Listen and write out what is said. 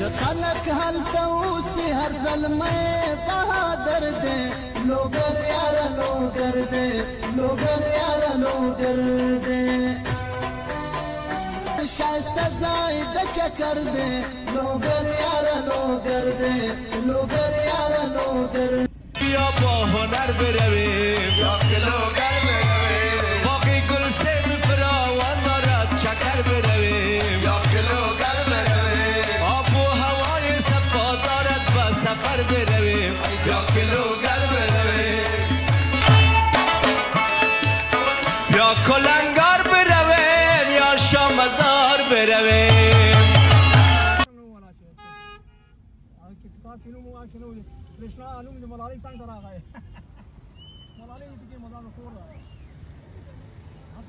خلق هلته اوسي هر زلمه بهادر دی لوګر یاره لوګر دی لوګر یاره لوګر دی شایسته ځای د چکر دی لوګر یاره لوګر دی لوګر یاره لوګر یا با هنر برویم یا که لوگر برویم باقی گل سیم فراوان دارد چکر برویم یا که لوگر برویم آب و هوای صفا دارد و سفر برویم یا که لوگر برویم یا کلنگار برویم یا شامزار برویم कृष्णा आलू मुझे मलाली संग तरह गए मलाली इसकी मजा में फोड़ रहा है आप